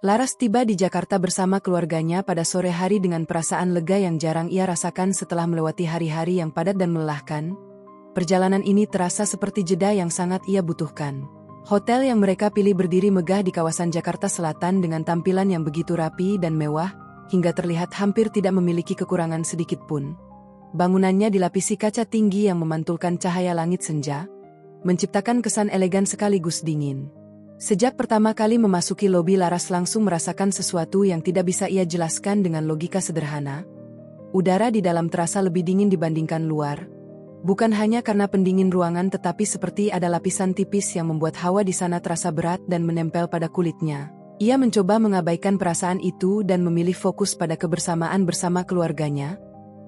Laras tiba di Jakarta bersama keluarganya pada sore hari dengan perasaan lega yang jarang ia rasakan setelah melewati hari-hari yang padat dan melelahkan. Perjalanan ini terasa seperti jeda yang sangat ia butuhkan. Hotel yang mereka pilih berdiri megah di kawasan Jakarta Selatan dengan tampilan yang begitu rapi dan mewah, hingga terlihat hampir tidak memiliki kekurangan sedikit pun. Bangunannya dilapisi kaca tinggi yang memantulkan cahaya langit senja, menciptakan kesan elegan sekaligus dingin. Sejak pertama kali memasuki lobi, Laras langsung merasakan sesuatu yang tidak bisa ia jelaskan dengan logika sederhana. Udara di dalam terasa lebih dingin dibandingkan luar. Bukan hanya karena pendingin ruangan, tetapi seperti ada lapisan tipis yang membuat hawa di sana terasa berat dan menempel pada kulitnya. Ia mencoba mengabaikan perasaan itu dan memilih fokus pada kebersamaan bersama keluarganya.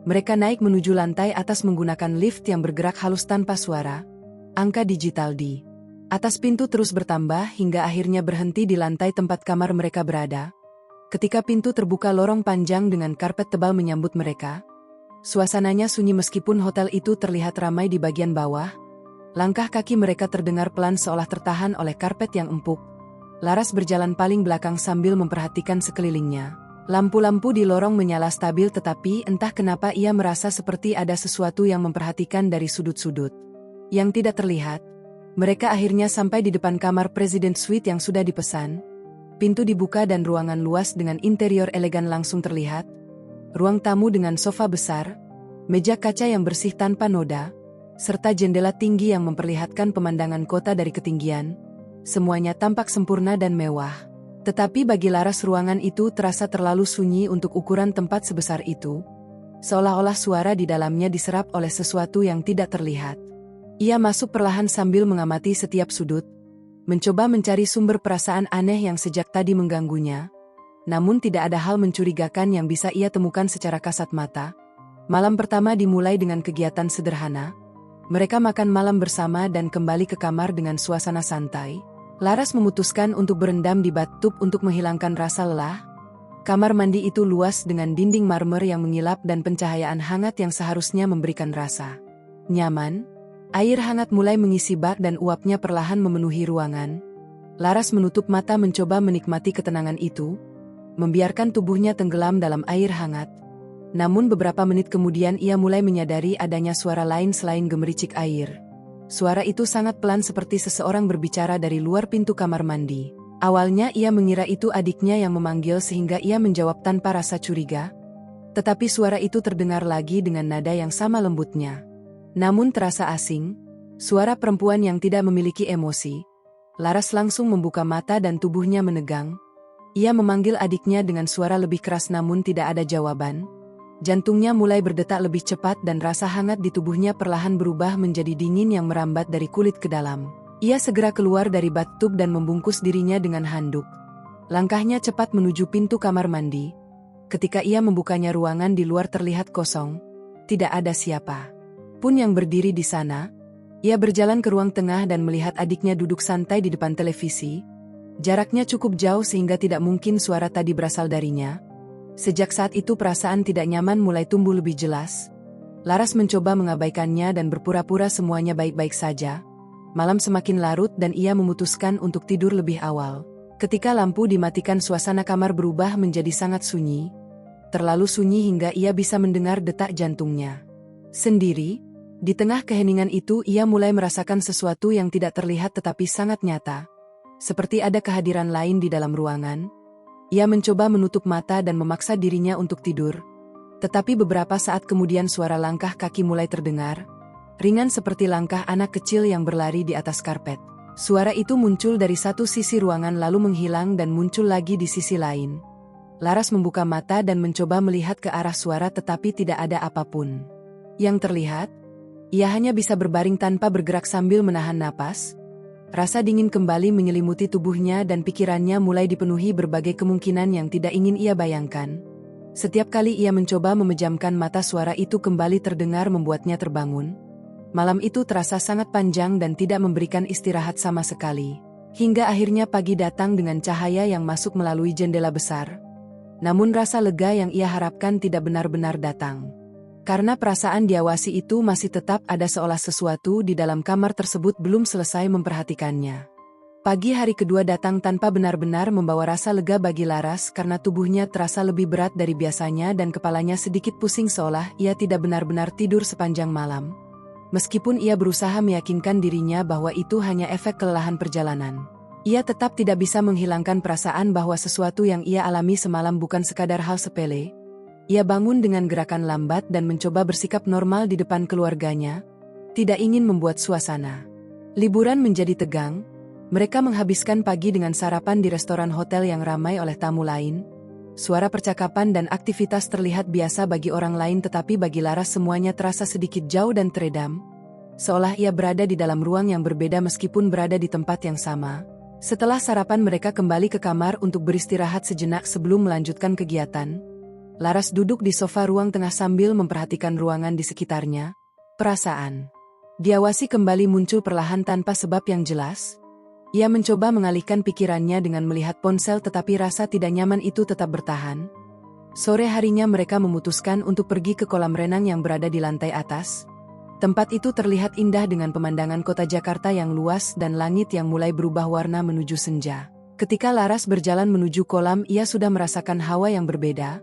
Mereka naik menuju lantai atas menggunakan lift yang bergerak halus tanpa suara. Angka digital di atas pintu terus bertambah hingga akhirnya berhenti di lantai tempat kamar mereka berada. Ketika pintu terbuka, lorong panjang dengan karpet tebal menyambut mereka. Suasananya sunyi meskipun hotel itu terlihat ramai di bagian bawah. Langkah kaki mereka terdengar pelan seolah tertahan oleh karpet yang empuk. Laras berjalan paling belakang sambil memperhatikan sekelilingnya. Lampu-lampu di lorong menyala stabil, tetapi entah kenapa ia merasa seperti ada sesuatu yang memperhatikan dari sudut-sudut yang tidak terlihat. Mereka akhirnya sampai di depan kamar Presiden Suite yang sudah dipesan. Pintu dibuka dan ruangan luas dengan interior elegan langsung terlihat. Ruang tamu dengan sofa besar, meja kaca yang bersih tanpa noda, serta jendela tinggi yang memperlihatkan pemandangan kota dari ketinggian. Semuanya tampak sempurna dan mewah. Tetapi bagi Laras ruangan itu terasa terlalu sunyi untuk ukuran tempat sebesar itu. Seolah-olah suara di dalamnya diserap oleh sesuatu yang tidak terlihat. Ia masuk perlahan sambil mengamati setiap sudut, mencoba mencari sumber perasaan aneh yang sejak tadi mengganggunya. Namun tidak ada hal mencurigakan yang bisa ia temukan secara kasat mata. Malam pertama dimulai dengan kegiatan sederhana. Mereka makan malam bersama dan kembali ke kamar dengan suasana santai. Laras memutuskan untuk berendam di bathtub untuk menghilangkan rasa lelah. Kamar mandi itu luas dengan dinding marmer yang mengilap dan pencahayaan hangat yang seharusnya memberikan rasa nyaman. Air hangat mulai mengisi bak dan uapnya perlahan memenuhi ruangan. Laras menutup mata mencoba menikmati ketenangan itu, membiarkan tubuhnya tenggelam dalam air hangat. Namun beberapa menit kemudian ia mulai menyadari adanya suara lain selain gemericik air. Suara itu sangat pelan seperti seseorang berbicara dari luar pintu kamar mandi. Awalnya ia mengira itu adiknya yang memanggil sehingga ia menjawab tanpa rasa curiga. Tetapi suara itu terdengar lagi dengan nada yang sama lembutnya. Namun terasa asing, suara perempuan yang tidak memiliki emosi. Laras langsung membuka mata dan tubuhnya menegang. Ia memanggil adiknya dengan suara lebih keras namun tidak ada jawaban. Jantungnya mulai berdetak lebih cepat dan rasa hangat di tubuhnya perlahan berubah menjadi dingin yang merambat dari kulit ke dalam. Ia segera keluar dari bathtub dan membungkus dirinya dengan handuk. Langkahnya cepat menuju pintu kamar mandi. Ketika ia membukanya, ruangan di luar terlihat kosong. Tidak ada siapa pun yang berdiri di sana. Ia berjalan ke ruang tengah dan melihat adiknya duduk santai di depan televisi. Jaraknya cukup jauh sehingga tidak mungkin suara tadi berasal darinya. Sejak saat itu perasaan tidak nyaman mulai tumbuh lebih jelas. Laras mencoba mengabaikannya dan berpura-pura semuanya baik-baik saja. Malam semakin larut dan ia memutuskan untuk tidur lebih awal. Ketika lampu dimatikan, suasana kamar berubah menjadi sangat sunyi. Terlalu sunyi hingga ia bisa mendengar detak jantungnya sendiri. Di tengah keheningan itu ia mulai merasakan sesuatu yang tidak terlihat tetapi sangat nyata. Seperti ada kehadiran lain di dalam ruangan. Ia mencoba menutup mata dan memaksa dirinya untuk tidur. Tetapi beberapa saat kemudian suara langkah kaki mulai terdengar. Ringan seperti langkah anak kecil yang berlari di atas karpet. Suara itu muncul dari satu sisi ruangan lalu menghilang dan muncul lagi di sisi lain. Laras membuka mata dan mencoba melihat ke arah suara tetapi tidak ada apapun yang terlihat. Ia hanya bisa berbaring tanpa bergerak sambil menahan napas. Rasa dingin kembali menyelimuti tubuhnya dan pikirannya mulai dipenuhi berbagai kemungkinan yang tidak ingin ia bayangkan. Setiap kali ia mencoba memejamkan mata, suara itu kembali terdengar membuatnya terbangun. Malam itu terasa sangat panjang dan tidak memberikan istirahat sama sekali. Hingga akhirnya pagi datang dengan cahaya yang masuk melalui jendela besar. Namun rasa lega yang ia harapkan tidak benar-benar datang. Karena perasaan diawasi itu masih tetap ada, seolah sesuatu di dalam kamar tersebut belum selesai memperhatikannya. Pagi hari kedua datang tanpa benar-benar membawa rasa lega bagi Laras karena tubuhnya terasa lebih berat dari biasanya dan kepalanya sedikit pusing seolah ia tidak benar-benar tidur sepanjang malam. Meskipun ia berusaha meyakinkan dirinya bahwa itu hanya efek kelelahan perjalanan, ia tetap tidak bisa menghilangkan perasaan bahwa sesuatu yang ia alami semalam bukan sekadar hal sepele. Ia bangun dengan gerakan lambat dan mencoba bersikap normal di depan keluarganya, tidak ingin membuat suasana liburan menjadi tegang. Mereka menghabiskan pagi dengan sarapan di restoran hotel yang ramai oleh tamu lain. Suara percakapan dan aktivitas terlihat biasa bagi orang lain tetapi bagi Laras semuanya terasa sedikit jauh dan teredam. Seolah ia berada di dalam ruang yang berbeda meskipun berada di tempat yang sama. Setelah sarapan mereka kembali ke kamar untuk beristirahat sejenak sebelum melanjutkan kegiatan. Laras duduk di sofa ruang tengah sambil memperhatikan ruangan di sekitarnya. Perasaan diawasi kembali muncul perlahan tanpa sebab yang jelas. Ia mencoba mengalihkan pikirannya dengan melihat ponsel tetapi rasa tidak nyaman itu tetap bertahan. Sore harinya mereka memutuskan untuk pergi ke kolam renang yang berada di lantai atas. Tempat itu terlihat indah dengan pemandangan kota Jakarta yang luas dan langit yang mulai berubah warna menuju senja. Ketika Laras berjalan menuju kolam, ia sudah merasakan hawa yang berbeda.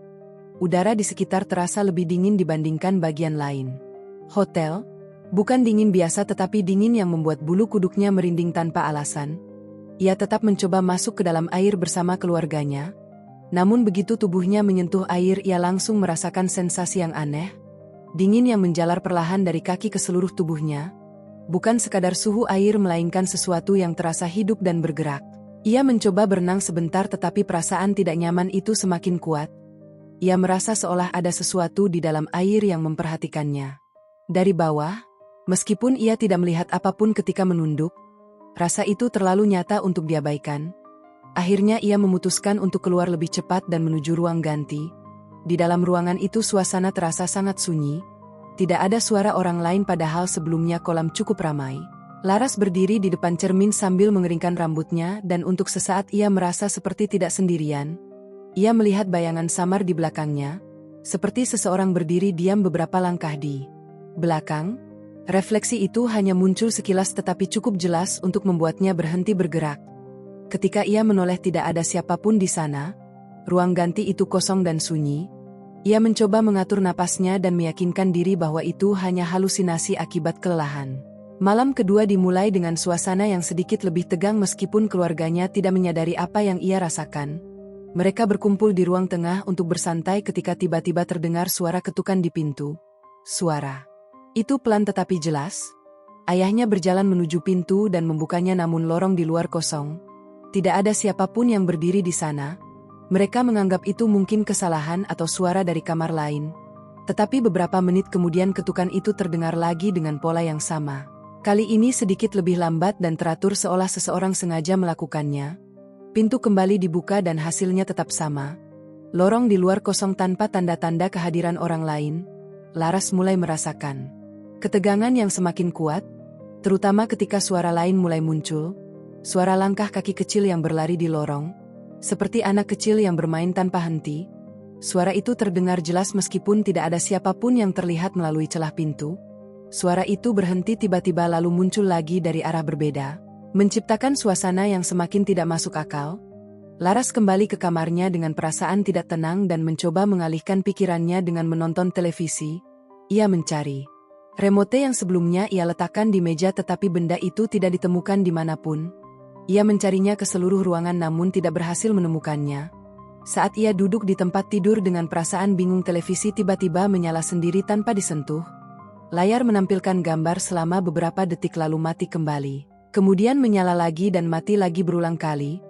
Udara di sekitar terasa lebih dingin dibandingkan bagian lain. Hotel? Bukan dingin biasa tetapi dingin yang membuat bulu kuduknya merinding tanpa alasan. Ia tetap mencoba masuk ke dalam air bersama keluarganya. Namun begitu tubuhnya menyentuh air ia langsung merasakan sensasi yang aneh. Dingin yang menjalar perlahan dari kaki ke seluruh tubuhnya. Bukan sekadar suhu air melainkan sesuatu yang terasa hidup dan bergerak. Ia mencoba berenang sebentar tetapi perasaan tidak nyaman itu semakin kuat. Ia merasa seolah ada sesuatu di dalam air yang memperhatikannya. Dari bawah, meskipun ia tidak melihat apapun ketika menunduk, rasa itu terlalu nyata untuk diabaikan. Akhirnya ia memutuskan untuk keluar lebih cepat dan menuju ruang ganti. Di dalam ruangan itu suasana terasa sangat sunyi. Tidak ada suara orang lain padahal sebelumnya kolam cukup ramai. Laras berdiri di depan cermin sambil mengeringkan rambutnya dan untuk sesaat ia merasa seperti tidak sendirian. Ia melihat bayangan samar di belakangnya, seperti seseorang berdiri diam beberapa langkah di belakang. Refleksi itu hanya muncul sekilas tetapi cukup jelas untuk membuatnya berhenti bergerak. Ketika ia menoleh tidak ada siapapun di sana. Ruang ganti itu kosong dan sunyi. Ia mencoba mengatur napasnya dan meyakinkan diri bahwa itu hanya halusinasi akibat kelelahan. Malam kedua dimulai dengan suasana yang sedikit lebih tegang meskipun keluarganya tidak menyadari apa yang ia rasakan. Mereka berkumpul di ruang tengah untuk bersantai ketika tiba-tiba terdengar suara ketukan di pintu. Suara itu pelan tetapi jelas. Ayahnya berjalan menuju pintu dan membukanya namun lorong di luar kosong. Tidak ada siapapun yang berdiri di sana. Mereka menganggap itu mungkin kesalahan atau suara dari kamar lain. Tetapi beberapa menit kemudian ketukan itu terdengar lagi dengan pola yang sama. Kali ini sedikit lebih lambat dan teratur seolah seseorang sengaja melakukannya. Pintu kembali dibuka dan hasilnya tetap sama. Lorong di luar kosong tanpa tanda-tanda kehadiran orang lain. Laras mulai merasakan ketegangan yang semakin kuat, terutama ketika suara lain mulai muncul. Suara langkah kaki kecil yang berlari di lorong, seperti anak kecil yang bermain tanpa henti. Suara itu terdengar jelas meskipun tidak ada siapapun yang terlihat melalui celah pintu. Suara itu berhenti tiba-tiba lalu muncul lagi dari arah berbeda, menciptakan suasana yang semakin tidak masuk akal. Laras kembali ke kamarnya dengan perasaan tidak tenang dan mencoba mengalihkan pikirannya dengan menonton televisi. Ia mencari remote yang sebelumnya ia letakkan di meja tetapi benda itu tidak ditemukan dimanapun. Ia mencarinya ke seluruh ruangan namun tidak berhasil menemukannya. Saat ia duduk di tempat tidur dengan perasaan bingung televisi tiba-tiba menyala sendiri tanpa disentuh. Layar menampilkan gambar selama beberapa detik lalu mati kembali. Kemudian menyala lagi dan mati lagi berulang kali.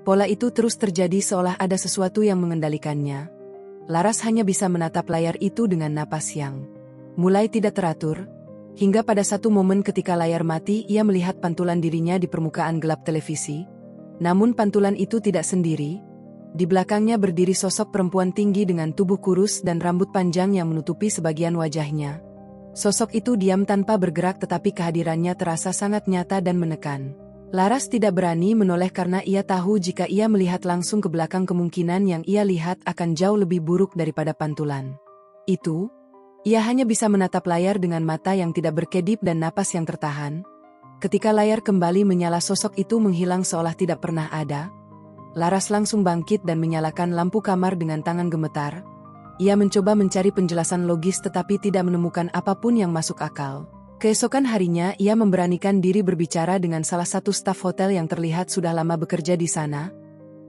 Pola itu terus terjadi seolah ada sesuatu yang mengendalikannya. Laras hanya bisa menatap layar itu dengan napas yang mulai tidak teratur, hingga pada satu momen ketika layar mati ia melihat pantulan dirinya di permukaan gelap televisi. Namun pantulan itu tidak sendiri. Di belakangnya berdiri sosok perempuan tinggi dengan tubuh kurus dan rambut panjang yang menutupi sebagian wajahnya. Sosok itu diam tanpa bergerak tetapi kehadirannya terasa sangat nyata dan menekan. Laras tidak berani menoleh karena ia tahu jika ia melihat langsung ke belakang kemungkinan yang ia lihat akan jauh lebih buruk daripada pantulan itu. Ia hanya bisa menatap layar dengan mata yang tidak berkedip dan napas yang tertahan. Ketika layar kembali menyala, sosok itu menghilang seolah tidak pernah ada. Laras langsung bangkit dan menyalakan lampu kamar dengan tangan gemetar. Ia mencoba mencari penjelasan logis tetapi tidak menemukan apapun yang masuk akal. Keesokan harinya ia memberanikan diri berbicara dengan salah satu staf hotel yang terlihat sudah lama bekerja di sana.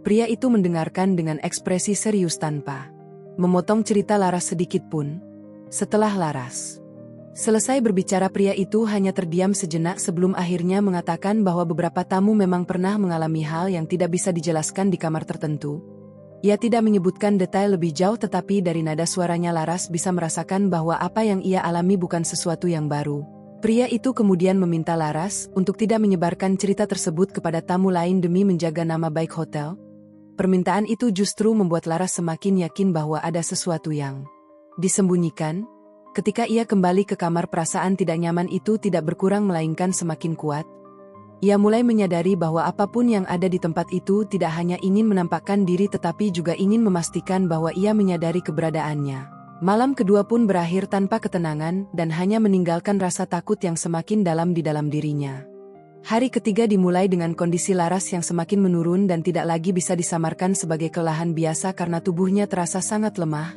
Pria itu mendengarkan dengan ekspresi serius tanpa memotong cerita Laras sedikit pun. Setelah Laras selesai berbicara, pria itu hanya terdiam sejenak sebelum akhirnya mengatakan bahwa beberapa tamu memang pernah mengalami hal yang tidak bisa dijelaskan di kamar tertentu. Ia tidak menyebutkan detail lebih jauh tetapi dari nada suaranya Laras bisa merasakan bahwa apa yang ia alami bukan sesuatu yang baru. Pria itu kemudian meminta Laras untuk tidak menyebarkan cerita tersebut kepada tamu lain demi menjaga nama baik hotel. Permintaan itu justru membuat Laras semakin yakin bahwa ada sesuatu yang disembunyikan. Ketika ia kembali ke kamar, perasaan tidak nyaman itu tidak berkurang melainkan semakin kuat. Ia mulai menyadari bahwa apapun yang ada di tempat itu tidak hanya ingin menampakkan diri tetapi juga ingin memastikan bahwa ia menyadari keberadaannya. Malam kedua pun berakhir tanpa ketenangan dan hanya meninggalkan rasa takut yang semakin dalam di dalam dirinya. Hari ketiga dimulai dengan kondisi Laras yang semakin menurun dan tidak lagi bisa disamarkan sebagai kelelahan biasa karena tubuhnya terasa sangat lemah,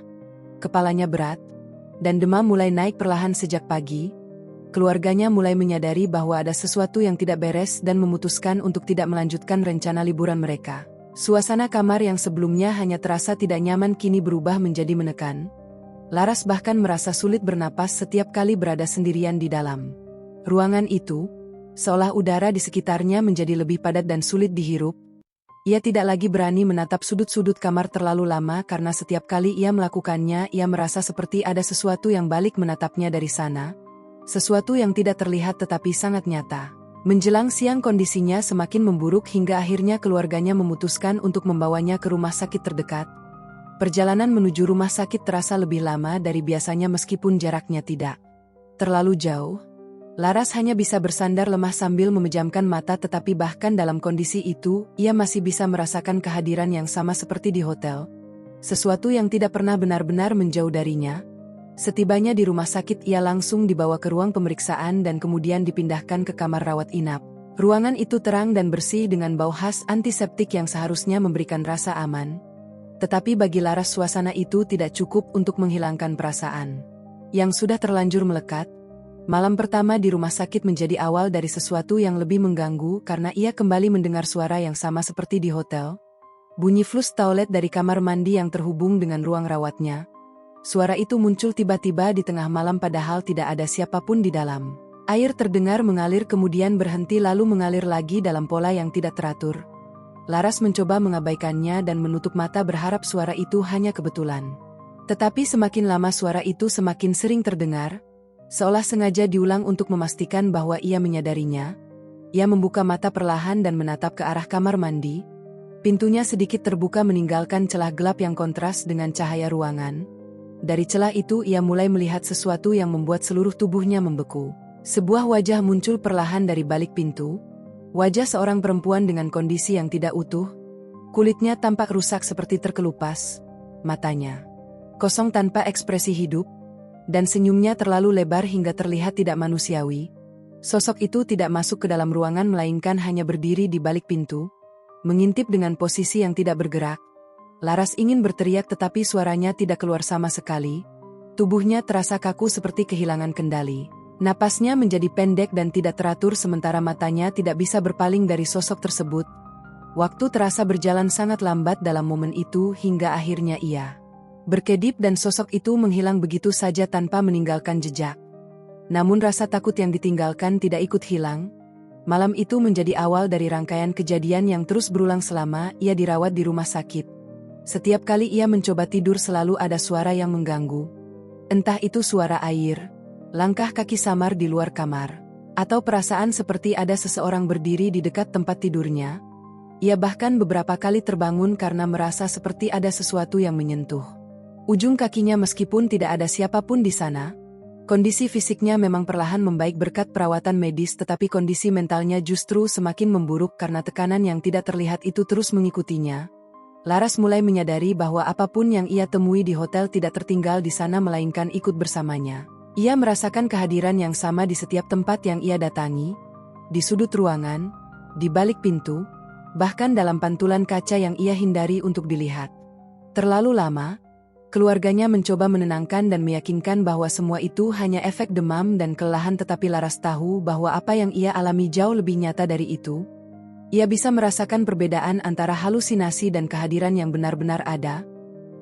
kepalanya berat, dan demam mulai naik perlahan sejak pagi. Keluarganya mulai menyadari bahwa ada sesuatu yang tidak beres dan memutuskan untuk tidak melanjutkan rencana liburan mereka. Suasana kamar yang sebelumnya hanya terasa tidak nyaman kini berubah menjadi menekan. Laras bahkan merasa sulit bernapas setiap kali berada sendirian di dalam ruangan itu, seolah udara di sekitarnya menjadi lebih padat dan sulit dihirup. Ia tidak lagi berani menatap sudut-sudut kamar terlalu lama karena setiap kali ia melakukannya ia merasa seperti ada sesuatu yang balik menatapnya dari sana. Sesuatu yang tidak terlihat tetapi sangat nyata. Menjelang siang kondisinya semakin memburuk hingga akhirnya keluarganya memutuskan untuk membawanya ke rumah sakit terdekat. Perjalanan menuju rumah sakit terasa lebih lama dari biasanya meskipun jaraknya tidak terlalu jauh. Laras hanya bisa bersandar lemah sambil memejamkan mata tetapi bahkan dalam kondisi itu, ia masih bisa merasakan kehadiran yang sama seperti di hotel. Sesuatu yang tidak pernah benar-benar menjauh darinya. Setibanya di rumah sakit ia langsung dibawa ke ruang pemeriksaan dan kemudian dipindahkan ke kamar rawat inap. Ruangan itu terang dan bersih dengan bau khas antiseptik yang seharusnya memberikan rasa aman. Tetapi bagi Laras suasana itu tidak cukup untuk menghilangkan perasaan yang sudah terlanjur melekat. Malam pertama di rumah sakit menjadi awal dari sesuatu yang lebih mengganggu karena ia kembali mendengar suara yang sama seperti di hotel. Bunyi flush toilet dari kamar mandi yang terhubung dengan ruang rawatnya. Suara itu muncul tiba-tiba di tengah malam padahal tidak ada siapapun di dalam. Air terdengar mengalir kemudian berhenti lalu mengalir lagi dalam pola yang tidak teratur. Laras mencoba mengabaikannya dan menutup mata berharap suara itu hanya kebetulan. Tetapi semakin lama suara itu semakin sering terdengar. Seolah sengaja diulang untuk memastikan bahwa ia menyadarinya. Ia membuka mata perlahan dan menatap ke arah kamar mandi. Pintunya sedikit terbuka meninggalkan celah gelap yang kontras dengan cahaya ruangan. Dari celah itu ia mulai melihat sesuatu yang membuat seluruh tubuhnya membeku. Sebuah wajah muncul perlahan dari balik pintu. Wajah seorang perempuan dengan kondisi yang tidak utuh. Kulitnya tampak rusak seperti terkelupas. Matanya kosong tanpa ekspresi hidup. Dan senyumnya terlalu lebar hingga terlihat tidak manusiawi. Sosok itu tidak masuk ke dalam ruangan melainkan hanya berdiri di balik pintu, mengintip dengan posisi yang tidak bergerak. Laras ingin berteriak tetapi suaranya tidak keluar sama sekali. Tubuhnya terasa kaku seperti kehilangan kendali. Napasnya menjadi pendek dan tidak teratur sementara matanya tidak bisa berpaling dari sosok tersebut. Waktu terasa berjalan sangat lambat dalam momen itu hingga akhirnya ia berkedip dan sosok itu menghilang begitu saja tanpa meninggalkan jejak. Namun rasa takut yang ditinggalkan tidak ikut hilang. Malam itu menjadi awal dari rangkaian kejadian yang terus berulang selama ia dirawat di rumah sakit. Setiap kali ia mencoba tidur selalu ada suara yang mengganggu. Entah itu suara air, langkah kaki samar di luar kamar, atau perasaan seperti ada seseorang berdiri di dekat tempat tidurnya. Ia bahkan beberapa kali terbangun karena merasa seperti ada sesuatu yang menyentuh ujung kakinya meskipun tidak ada siapapun di sana. Kondisi fisiknya memang perlahan membaik berkat perawatan medis tetapi kondisi mentalnya justru semakin memburuk karena tekanan yang tidak terlihat itu terus mengikutinya. Laras mulai menyadari bahwa apapun yang ia temui di hotel tidak tertinggal di sana melainkan ikut bersamanya. Ia merasakan kehadiran yang sama di setiap tempat yang ia datangi. di sudut ruangan, di balik pintu, bahkan dalam pantulan kaca yang ia hindari untuk dilihat. Terlalu lama, keluarganya mencoba menenangkan dan meyakinkan bahwa semua itu hanya efek demam dan kelelahan, tetapi Laras tahu bahwa apa yang ia alami jauh lebih nyata dari itu. Ia bisa merasakan perbedaan antara halusinasi dan kehadiran yang benar-benar ada,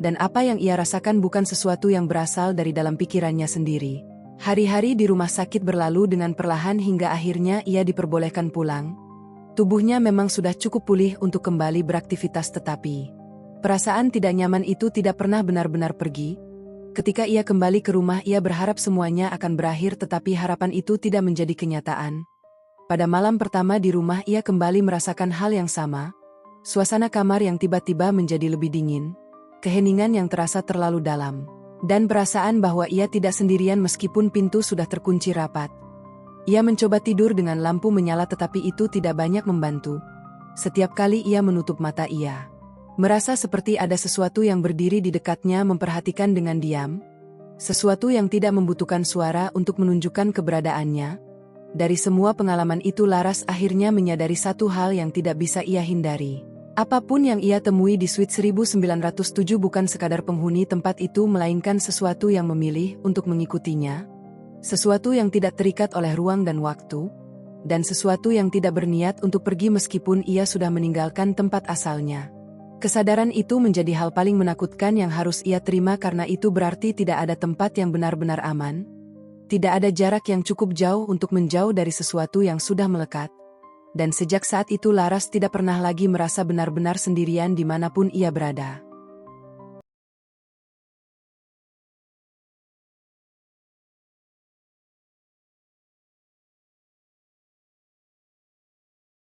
dan apa yang ia rasakan bukan sesuatu yang berasal dari dalam pikirannya sendiri. Hari-hari di rumah sakit berlalu dengan perlahan hingga akhirnya ia diperbolehkan pulang. Tubuhnya memang sudah cukup pulih untuk kembali beraktivitas, tetapi perasaan tidak nyaman itu tidak pernah benar-benar pergi. Ketika ia kembali ke rumah, ia berharap semuanya akan berakhir, tetapi harapan itu tidak menjadi kenyataan. Pada malam pertama di rumah, ia kembali merasakan hal yang sama. Suasana kamar yang tiba-tiba menjadi lebih dingin, keheningan yang terasa terlalu dalam, dan perasaan bahwa ia tidak sendirian meskipun pintu sudah terkunci rapat. Ia mencoba tidur dengan lampu menyala, tetapi itu tidak banyak membantu. Setiap kali ia menutup mata, ia merasa seperti ada sesuatu yang berdiri di dekatnya memperhatikan dengan diam. Sesuatu yang tidak membutuhkan suara untuk menunjukkan keberadaannya. Dari semua pengalaman itu, Laras akhirnya menyadari satu hal yang tidak bisa ia hindari. Apapun yang ia temui di suite 1907 bukan sekadar penghuni tempat itu, melainkan sesuatu yang memilih untuk mengikutinya. Sesuatu yang tidak terikat oleh ruang dan waktu, dan sesuatu yang tidak berniat untuk pergi meskipun ia sudah meninggalkan tempat asalnya. Kesadaran itu menjadi hal paling menakutkan yang harus ia terima, karena itu berarti tidak ada tempat yang benar-benar aman. Tidak ada jarak yang cukup jauh untuk menjauh dari sesuatu yang sudah melekat. Dan sejak saat itu Laras tidak pernah lagi merasa benar-benar sendirian dimanapun ia berada.